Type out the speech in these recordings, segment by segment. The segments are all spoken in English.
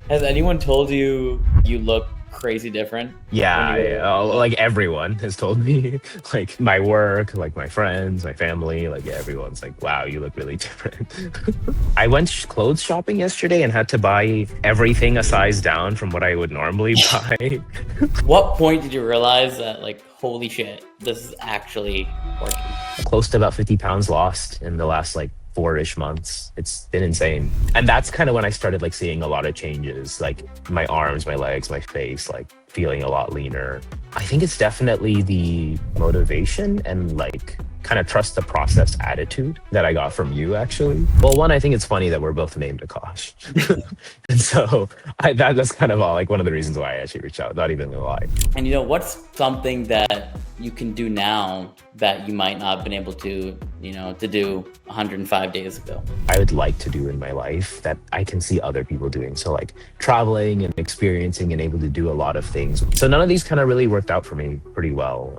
Has anyone told you you look crazy different when Yeah, you yeah. were Oh, like, like everyone has told me, like my work, like my friends, my family, like everyone's like, wow, you look really different. I went clothes shopping yesterday and had to buy everything a size down from what I would normally buy. what point did you realize that like, holy shit, this is actually working? Close to about 50 pounds lost in the last like 4-ish months. It's been insane. And that's kind of when I started like seeing a lot of changes, like my arms, my legs, my face, like feeling a lot leaner. I think it's definitely the motivation and like kind of trust the process attitude that I got from you actually. Well, one, I think it's funny that we're both named Akash. And so that's kind of all like one of the reasons why I actually reached out, not even gonna lie. And what's something that you can do now that you might not have been able to, to do 105 days ago? I would like to do in my life that I can see other people doing. So like traveling and experiencing and able to do a lot of things. So none of these kind of really worked out for me pretty well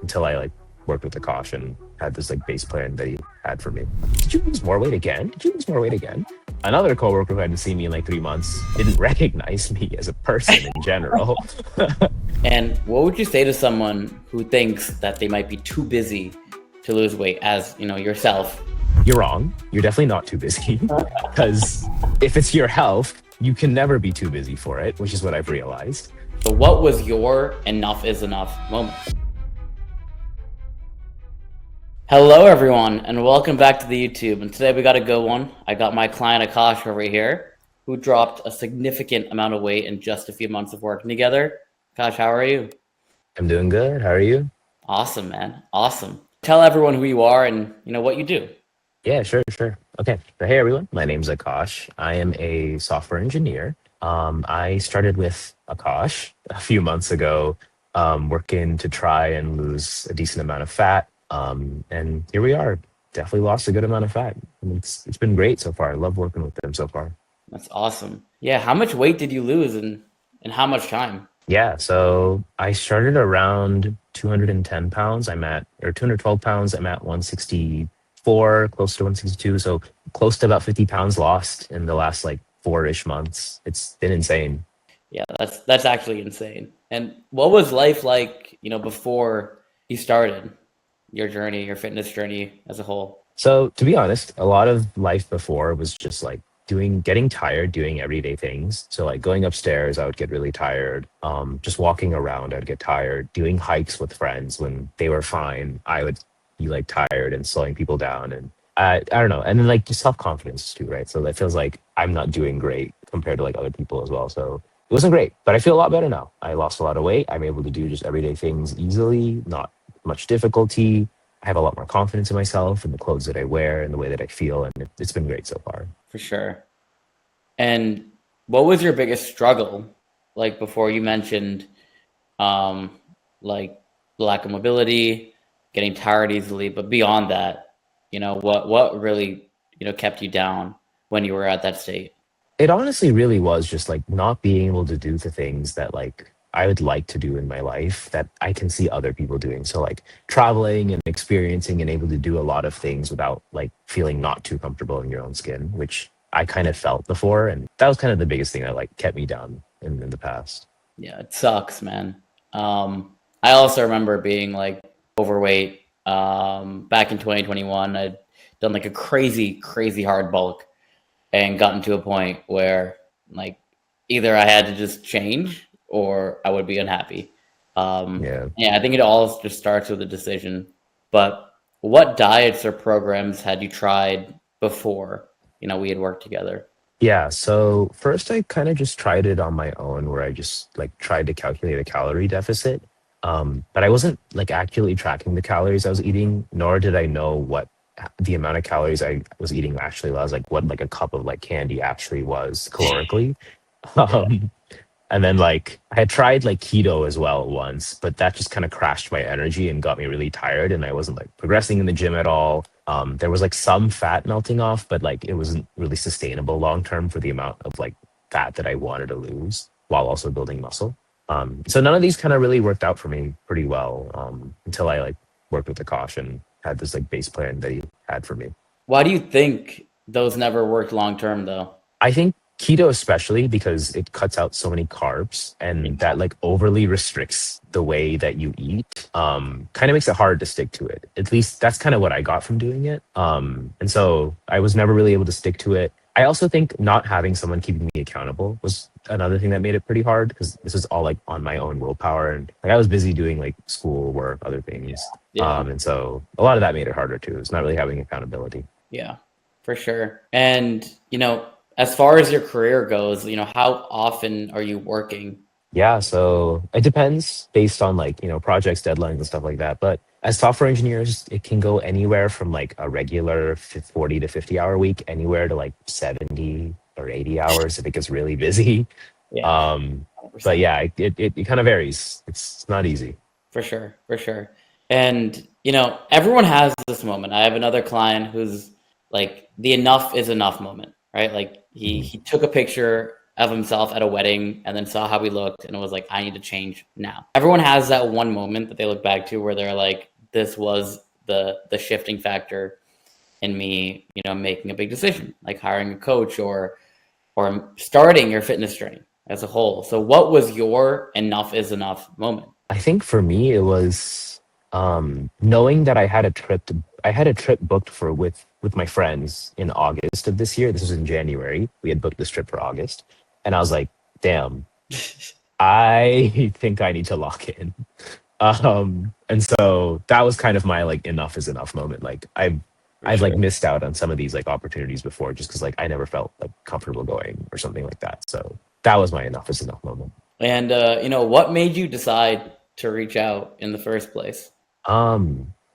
until I like worked with Akash and had this like base plan that he had for me. Did you lose more weight again? Did you lose more weight again? Another coworker who hadn't seen me in like 3 months didn't recognize me as a person in general. And what would you say to someone who thinks that they might be too busy to lose weight, as yourself? You're wrong. You're definitely not too busy because if it's your health, you can never be too busy for it, which is what I've realized. So what was your enough is enough moment? Hello everyone, and welcome back to the YouTube. And today we got a good one. I got my client Akash over here, who dropped a significant amount of weight in just a few months of working together. Akash, how are you? I'm doing good. How are you? Awesome, man. Awesome. Tell everyone who you are and what you do. Yeah, sure, sure. Okay. So, hey, everyone. My name's Akash. I am a software engineer. I started with Akash a few months ago, working to try and lose a decent amount of fat. And here we are. Definitely lost a good amount of fat. And it's been great so far. I love working with them so far. That's awesome. Yeah, how much weight did you lose in how much time? Yeah, so I started around 210 pounds. Or 212 pounds. I'm at 164, close to 162. So close to about 50 pounds lost in the last like 4-ish months. It's been insane. Yeah, that's actually insane. And what was life like, before you started your journey, your fitness journey as a whole? So to be honest, a lot of life before was just like getting tired, doing everyday things. So like going upstairs, I would get really tired. Just walking around, I'd get tired. Doing hikes with friends when they were fine, I would be like tired and slowing people down. And I don't know. And then like just self-confidence too, right? So that feels like I'm not doing great compared to like other people as well. So it wasn't great, but I feel a lot better now. I lost a lot of weight. I'm able to do just everyday things easily, not much difficulty. I have a lot more confidence in myself and the clothes that I wear and the way that I feel, and it's been great so far. For sure. And what was your biggest struggle? Like before you mentioned, um, like lack of mobility, getting tired easily, but beyond that, what really, kept you down when you were at that state? It honestly really was just like not being able to do the things that like I would like to do in my life that I can see other people doing. So like traveling and experiencing and able to do a lot of things without like feeling not too comfortable in your own skin, which I kind of felt before. And that was kind of the biggest thing that like kept me down in the past. Yeah, it sucks, man. I also remember being like overweight. Back in 2021, I'd done like a crazy, crazy hard bulk and gotten to a point where like either I had to just change or I would be unhappy. Yeah. Yeah, I think it all just starts with a decision. But what diets or programs had you tried before, we had worked together? Yeah, so first I kind of just tried it on my own where I just like tried to calculate a calorie deficit. But I wasn't like accurately tracking the calories I was eating, nor did I know what the amount of calories I was eating actually was, like what like a cup of like candy actually was calorically. Yeah. Um, and then like I had tried like keto as well once, but that just kind of crashed my energy and got me really tired and I wasn't like progressing in the gym at all. There was like some fat melting off, but like it wasn't really sustainable long term for the amount of like fat that I wanted to lose while also building muscle. So none of these kind of really worked out for me pretty well until I like worked with Akash and had this like base plan that he had for me. Why do you think those never worked long term though? I think keto especially because it cuts out so many carbs and that like overly restricts the way that you eat, kind of makes it hard to stick to it. At least that's kind of what I got from doing it. And so I was never really able to stick to it. I also think not having someone keeping me accountable was another thing that made it pretty hard because this is all like on my own willpower, and like I was busy doing like school work, other things. Yeah. And so a lot of that made it harder too. It's not really having accountability. Yeah, for sure. And, as far as your career goes, how often are you working? Yeah, so it depends based on like, projects, deadlines and stuff like that. But as software engineers, it can go anywhere from like a regular 40 to 50 hour week, anywhere to like 70 or 80 hours if it gets really busy. Yeah, But 100%. yeah, it kind of varies. It's not easy. For sure, for sure. And, everyone has this moment. I have another client who's like the enough is enough moment, right? Like Mhm. he took a picture of himself at a wedding and then saw how he looked and was like, I need to change now. Everyone has that one moment that they look back to where they're like, this was the shifting factor in me, making a big decision, like hiring a coach or starting your fitness journey as a whole. So what was your enough is enough moment? I think for me it was knowing that I had a trip booked for with my friends in August of this year. This was in January. We had booked this trip for August, and I was like, "Damn, I think I need to lock in." And so that was kind of my like enough is enough moment. Like For I've like sure. missed out on some of these like opportunities before just because like I never felt like comfortable going or something like that. So that was my enough is enough moment. And what made you decide to reach out in the first place?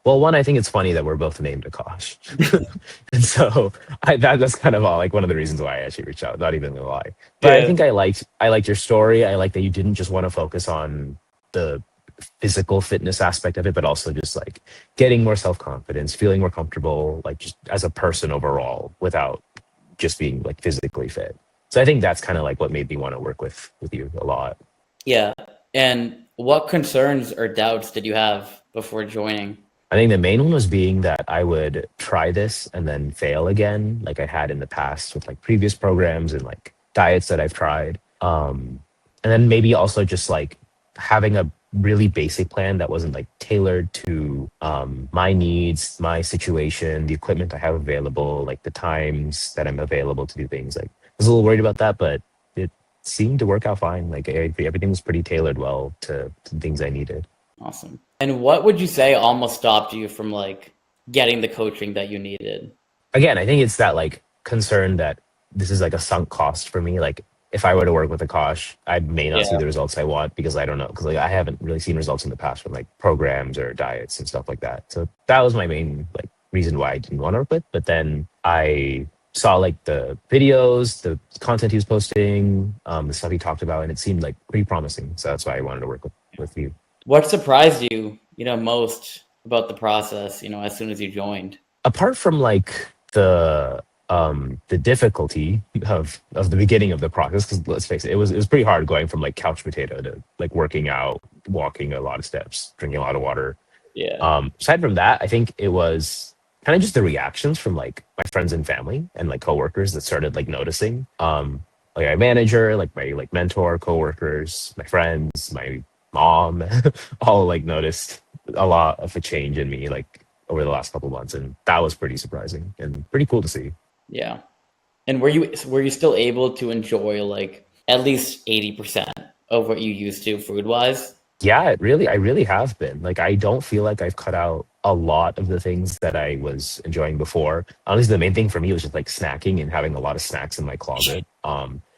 Well, one, I think it's funny that we're both named Akash, and so that's kind of all like one of the reasons why I actually reached out. Not even gonna lie, but I Yeah. think I liked your story. I like that you didn't just want to focus on the physical fitness aspect of it, but also just like getting more self confidence, feeling more comfortable, like just as a person overall, without just being like physically fit. So I think that's kind of like what made me want to work with you a lot. Yeah. And what concerns or doubts did you have before joining? I think the main one was being that I would try this and then fail again, like I had in the past with like previous programs and like diets that I've tried. And then maybe also just like having a really basic plan that wasn't like tailored to my needs, my situation, the equipment I have available, like the times that I'm available to do things. Like I was a little worried about that, but it seemed to work out fine. Like everything was pretty tailored well to things I needed. Awesome. And what would you say almost stopped you from like getting the coaching that you needed? Again, I think it's that like concern that this is like a sunk cost for me. Like if I were to work with Akash, I may not see Yeah. the results I want because I don't know because like I haven't really seen results in the past from like programs or diets and stuff like that. So that was my main like reason why I didn't want to work with. But then I saw like the videos, the content he was posting, the stuff he talked about, and it seemed like pretty promising. So that's why I wanted to work with you. What surprised you, most about the process, as soon as you joined? Apart from like the difficulty of the beginning of the process, because let's face it, it was pretty hard going from like couch potato to like working out, walking a lot of steps, drinking a lot of water. Yeah. Aside from that, I think it was kind of just the reactions from like my friends and family and like coworkers that started like noticing. Like my manager, like my like mentor, coworkers, my friends, my mom, all like noticed a lot of a change in me like over the last couple of months, and that was pretty surprising and pretty cool to see. Yeah. And were you still able to enjoy like at least 80% of what you used to food wise? Yeah, I really have been. Like, I don't feel like I've cut out a lot of the things that I was enjoying before. Honestly, the main thing for me was just like snacking and having a lot of snacks in my closet.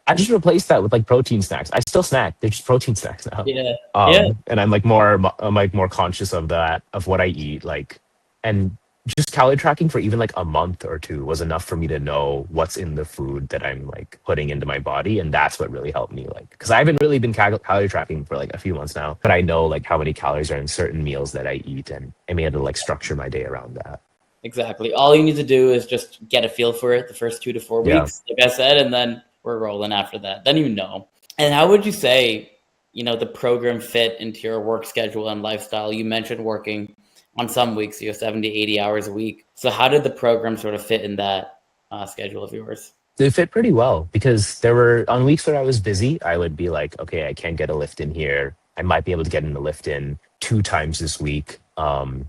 I just replaced that with like protein snacks. I still snack. They're just protein snacks now. Yeah. Yeah. And I'm like more conscious of that, of what I eat. Like, and just calorie tracking for even like a month or two was enough for me to know what's in the food that I'm like putting into my body, and that's what really helped me. Like, because I haven't really been calorie tracking for like a few months now, but I know like how many calories are in certain meals that I eat, and I'm able to like structure my day around that. Exactly. All you need to do is just get a feel for it the first 2 to 4 Yeah. weeks, like I said, and then we're rolling after that. Then you know. And how would you say, the program fit into your work schedule and lifestyle? You mentioned working on some weeks, 70, 80 hours a week. So how did the program sort of fit in that schedule of yours? They fit pretty well because there were on weeks where I was busy, I would be like, okay, I can't get a lift in here. I might be able to get in the lift in 2 times this week,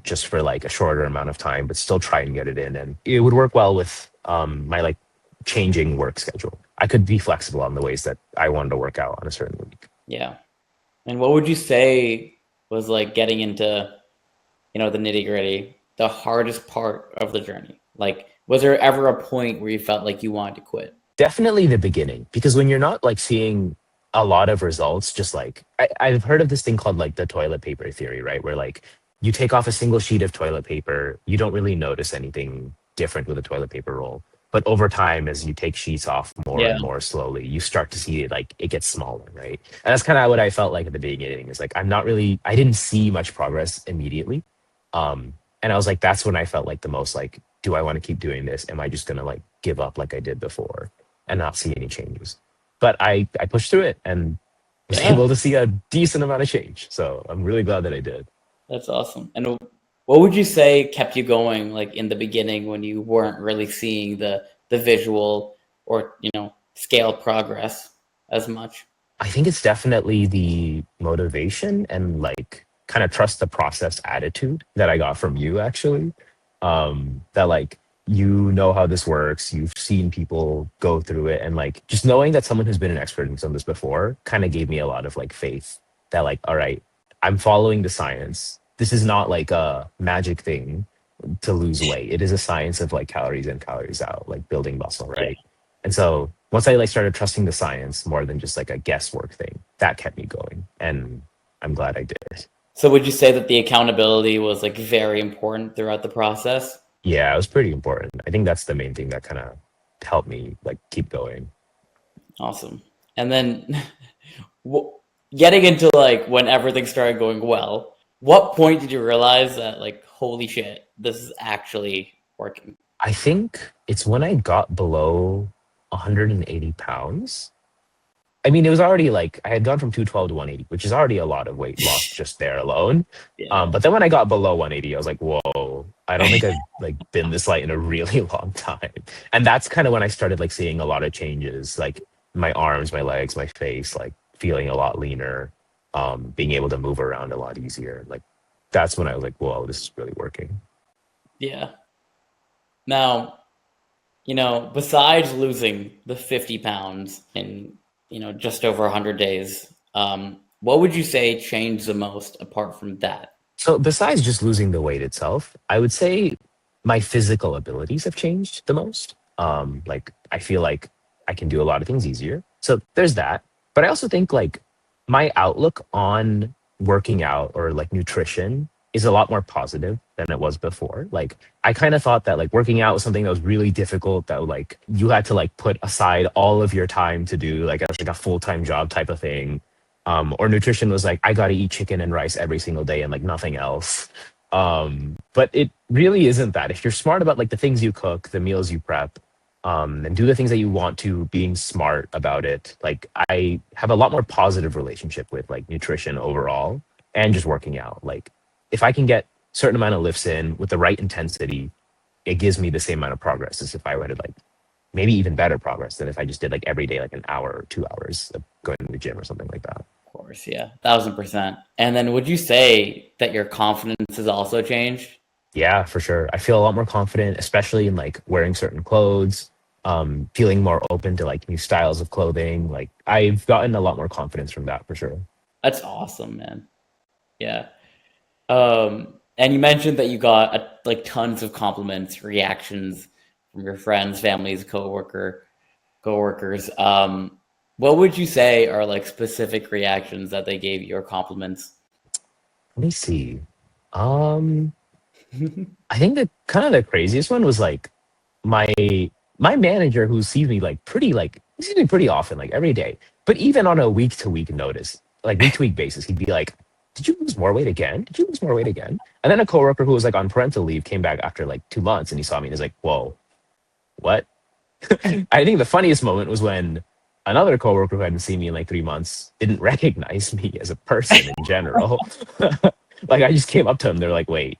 just for like a shorter amount of time, but still try and get it in. And it would work well with my like changing work schedule. I could be flexible on the ways that I wanted to work out on a certain week. Yeah. And what would you say was like getting into, the nitty gritty, the hardest part of the journey? Like, was there ever a point where you felt like you wanted to quit? Definitely the beginning, because when you're not like seeing a lot of results, just like I've heard of this thing called like the toilet paper theory, right? Where like you take off a single sheet of toilet paper, you don't really notice anything different with a toilet paper roll. But over time, as you take sheets off more Yeah. and more slowly, you start to see it like it gets smaller, right? And that's kind of what I felt like at the beginning. Is like I didn't see much progress immediately. And I was like, that's when I felt like the most like, do I want to keep doing this? Am I just gonna like give up like I did before? And not see any changes. But I pushed through it and was Yeah. able to see a decent amount of change. So I'm really glad that I did. That's awesome. And what would you say kept you going, like in the beginning when you weren't really seeing the visual or scale progress as much? I think it's definitely the motivation and like kind of trust the process attitude that I got from you actually. That like you know how this works, you've seen people go through it, and like just knowing that someone who's been an expert in some of this before kind of gave me a lot of like faith that like, all right, I'm following the science. This is not like a magic thing to lose weight. It is a science of like calories in, calories out, like building muscle, Yeah. right? And so once I like started trusting the science more than just like a guesswork thing, that kept me going. And I'm glad I did. So would you say that the accountability was like very important throughout the process? Yeah, it was pretty important. I think that's the main thing that kind of helped me like keep going. Awesome. And then getting into like when everything started going well, what point did you realize that like, holy shit, this is actually working? I think it's when I got below 180 pounds. I mean, it was already like I had gone from 212 to 180, which is already a lot of weight loss just there alone. Yeah. But then when I got below 180, I was like, whoa, I don't think I've like been this light in a really long time. And that's kind of when I started like seeing a lot of changes, like my arms, my legs, my face, like feeling a lot leaner, being able to move around a lot easier. Like that's when I was like, whoa, this is really working. Yeah. Now, besides losing the 50 pounds in, just over 100 days, what would you say changed the most apart from that? So besides just losing the weight itself, I would say my physical abilities have changed the most. Like I feel like I can do a lot of things easier. So there's that. But I also think like my outlook on working out or like nutrition is a lot more positive than it was before. Like I kind of thought that like working out was something that was really difficult, that like you had to like put aside all of your time to do like as like a full-time job type of thing. Or nutrition was like I got to eat chicken and rice every single day and like nothing else. But it really isn't that. If you're smart about like the things you cook, the meals you prep, and do the things that you want to, being smart about it, like I have a lot more positive relationship with like nutrition overall and just working out. Like if I can get certain amount of lifts in with the right intensity, it gives me the same amount of progress as if I were to like maybe even better progress than if I just did like every day like an hour or 2 hours of going to the gym or something like that. Of course, yeah, 1,000%. And then would you say that your confidence has also changed? Yeah, for sure. I feel a lot more confident, especially in like wearing certain clothes, feeling more open to like new styles of clothing. Like I've gotten a lot more confidence from that for sure. That's awesome, man. Yeah. And you mentioned that you got like tons of compliments, reactions from your friends, families, coworkers. What would you say are like specific reactions that they gave you or compliments? Let me see. Um, I think the kind of the craziest one was like my my manager who sees me like pretty like he sees me pretty often, like every day. But even on a week to week notice, like week to week basis, he'd be like, "Did you lose more weight again? Did you lose more weight again?" And then a coworker who was like on parental leave came back after like 2 months and he saw me and he's like, "Whoa, what?" I think the funniest moment was when another coworker who hadn't seen me in like 3 months didn't recognize me as a person in general. Like I just came up to him, they're like, "Wait,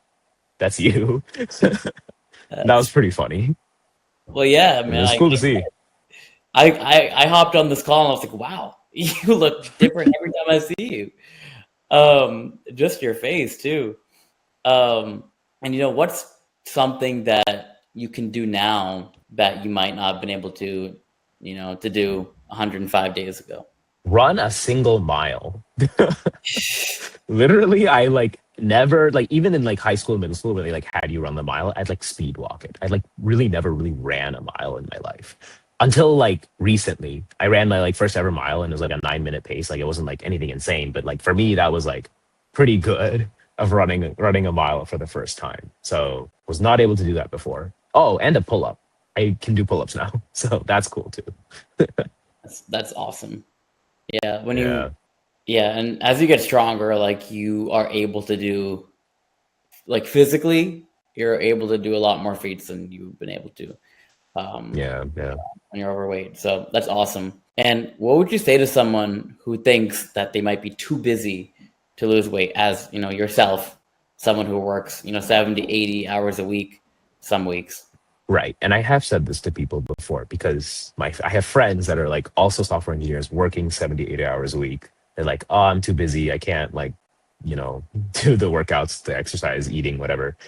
that's you." That was That's, pretty funny. well, yeah, And it man. was cool to see. I hopped on this call and I was like, wow, you look different every time I see you. Just your face too. And what's something that you can do now that you might not have been able to, to do 105 days ago? Run a single mile. Literally, I like never like even in like high school, middle school, where they like had you run the mile, I'd like speed walk it. I like really never really ran a mile in my life until like recently. I ran my like first ever mile and it was like a 9 minute pace. Like it wasn't like anything insane, but like for me that was like pretty good of running a mile for the first time. So was not able to do that before. Oh, and a pull up. I can do pull ups now, so that's cool too. That's awesome. Yeah, Yeah. yeah, and as you get stronger, like you are able to do, like physically, you're able to do a lot more feats than you've been able to Yeah. Yeah. when you're overweight. So that's awesome. And what would you say to someone who thinks that they might be too busy to lose weight, as yourself, someone who works 70, 80 hours a week, some weeks? Right. And I have said this to people before because I have friends that are like also software engineers working 70, 80 hours a week. They're like, oh, I'm too busy. I can't like, do the workouts, the exercise, eating, whatever.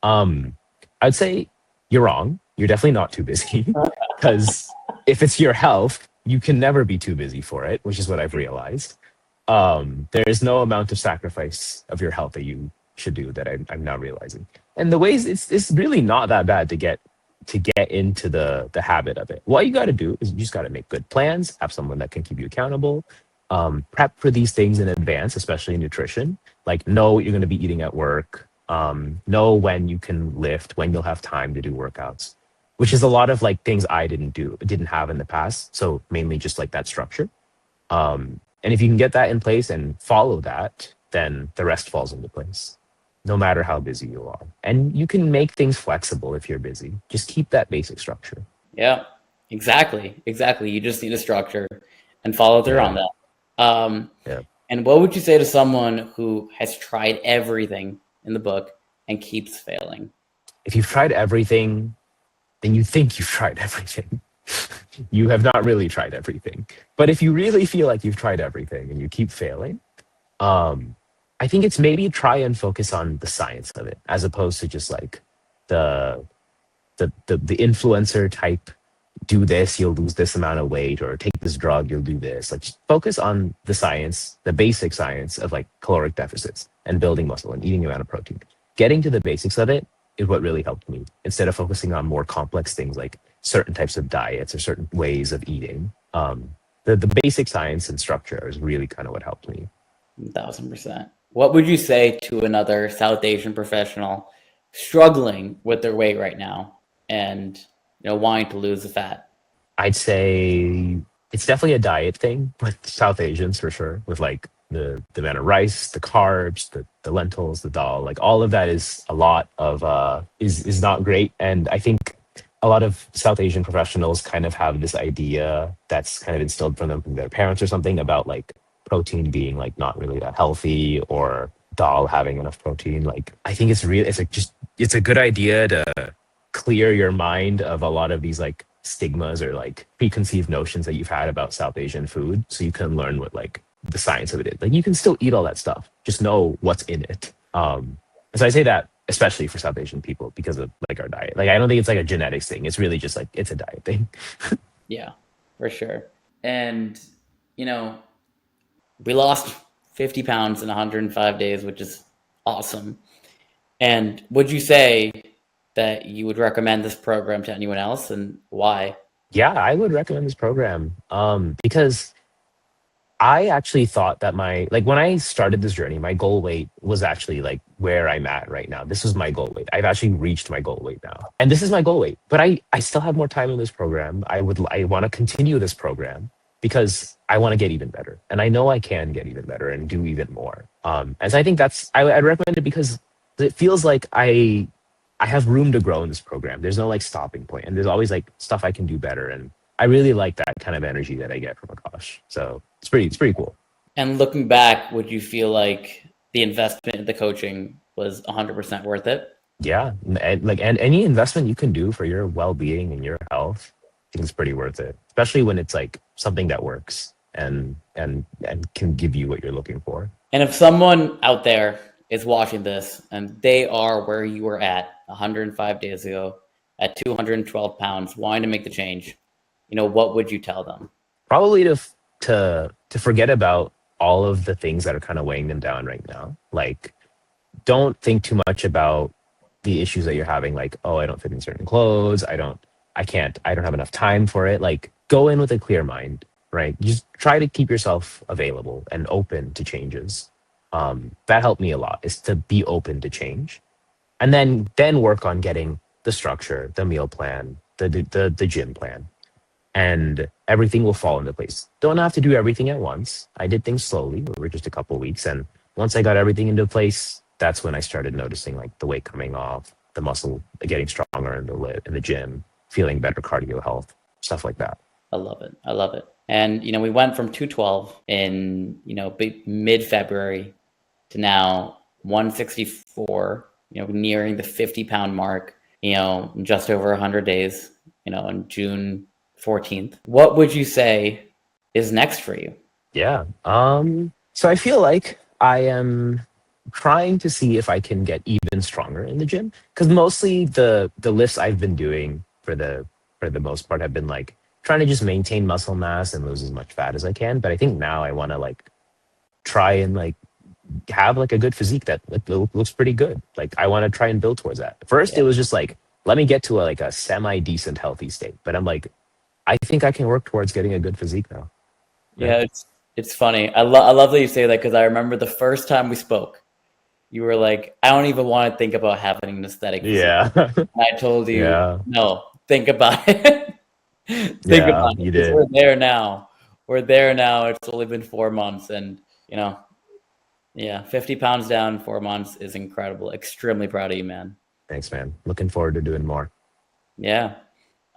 I'd say you're wrong. You're definitely not too busy because if it's your health, you can never be too busy for it, which is what I've realized. There is no amount of sacrifice of your health that you should do that I'm now realizing. And the ways it's really not that bad to get into the habit of it. What you got to do is you just got to make good plans, have someone that can keep you accountable, prep for these things in advance, especially nutrition. Like know what you're going to be eating at work, know when you can lift, when you'll have time to do workouts, which is a lot of like things I didn't have in the past. So mainly just like that structure. And if you can get that in place and follow that, then the rest falls into place no matter how busy you are. And you can make things flexible if you're busy. Just keep that basic structure. Yeah, exactly. Exactly. You just need a structure and follow through on Yeah. that. Yeah. And what would you say to someone who has tried everything in the book and keeps failing? If you've tried everything, then you think you've tried everything. You have not really tried everything. But if you really feel like you've tried everything and you keep failing, I think it's maybe try and focus on the science of it as opposed to just like the the influencer type, do this, you'll lose this amount of weight, or take this drug, you'll do this. Like just focus on the science, the basic science of like caloric deficits and building muscle and eating the amount of protein. Getting to the basics of it is what really helped me instead of focusing on more complex things like certain types of diets or certain ways of eating. The basic science and structure is really kind of what helped me. 1,000%. What would you say to another South Asian professional struggling with their weight right now and wanting to lose the fat? I'd say it's definitely a diet thing with South Asians for sure, with like the amount of rice, the carbs, the lentils, the dal, like all of that is a lot of is not great. And I think a lot of South Asian professionals kind of have this idea that's kind of instilled from them from their parents or something about like protein being like not really that healthy or dal having enough protein. Like I think it's a good idea to clear your mind of a lot of these like stigmas or like preconceived notions that you've had about South Asian food, so you can learn what like the science of it is. Like you can still eat all that stuff, just know what's in it. So I say that especially for South Asian people because of like our diet. Like I don't think it's like a genetics thing. It's really just like it's a diet thing. Yeah, for sure. And we lost 50 pounds in 105 days, which is awesome. And would you say that you would recommend this program to anyone else, and why? Yeah, I would recommend this program because I actually thought that when I started this journey, my goal weight was actually like where I'm at right now. This was my goal weight. I've actually reached my goal weight now. And this is my goal weight. But I still have more time in this program. I want to continue this program because I want to get even better. And I know I can get even better and do even more. And so I think I'd recommend it because it feels like I have room to grow in this program. There's no like stopping point, and there's always like stuff I can do better. And I really like that kind of energy that I get from Akash. So it's pretty cool. And looking back, would you feel like the investment in the coaching was 100% worth it? Yeah, and any investment you can do for your well-being and your health think it's pretty worth it, especially when it's like something that works and can give you what you're looking for. And if someone out there is watching this and they are where you were at 105 days ago at 212 pounds, wanting to make the change, what would you tell them? Probably to forget about all of the things that are kind of weighing them down right now. Like, don't think too much about the issues that you're having. Like, oh, I don't fit in certain clothes. I don't have enough time for it. Like, go in with a clear mind, right? Just try to keep yourself available and open to changes. That helped me a lot, is to be open to change, and then work on getting the structure, the meal plan, the gym plan, and everything will fall into place. Don't have to do everything at once. I did things slowly over just a couple of weeks, and once I got everything into place, that's when I started noticing like the weight coming off, the muscle getting stronger in the gym, feeling better cardio health, stuff like that. I love it. I love it. And we went from 212 in mid February to now 164. Nearing the 50-pound mark. In just over 100 days. On June 14th. What would you say is next for you? Yeah. So I feel like I am trying to see if I can get even stronger in the gym, because mostly the lifts I've been doing for the most part have been like trying to just maintain muscle mass and lose as much fat as I can. But I think now I want to like try and like have like a good physique that looks pretty good. Like, I want to try and build towards that. First, It was just like, let me get to a semi decent healthy state. But I'm like, I think I can work towards getting a good physique now. Yeah, it's funny. I love that you say that, because I remember the first time we spoke, you were like, I don't even want to think about having an aesthetic physique. Yeah. And I told you, Yeah. no, think about it. Think Yeah, about it. you 'Cause did. we're there now. We're there now. It's only been 4 months, and yeah, 50 pounds down in 4 months is incredible. Extremely proud of you, man. Thanks, man. Looking forward to doing more. Yeah.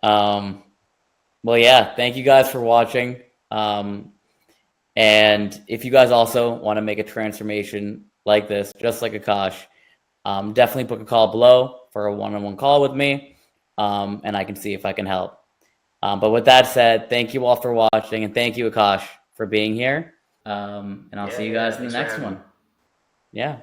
Well, yeah, thank you guys for watching. And if you guys also want to make a transformation like this, just like Akash, definitely book a call below for a one-on-one call with me, and I can see if I can help. But with that said, thank you all for watching, and thank you, Akash, for being here. And I'll see you guys in the next one. Yeah.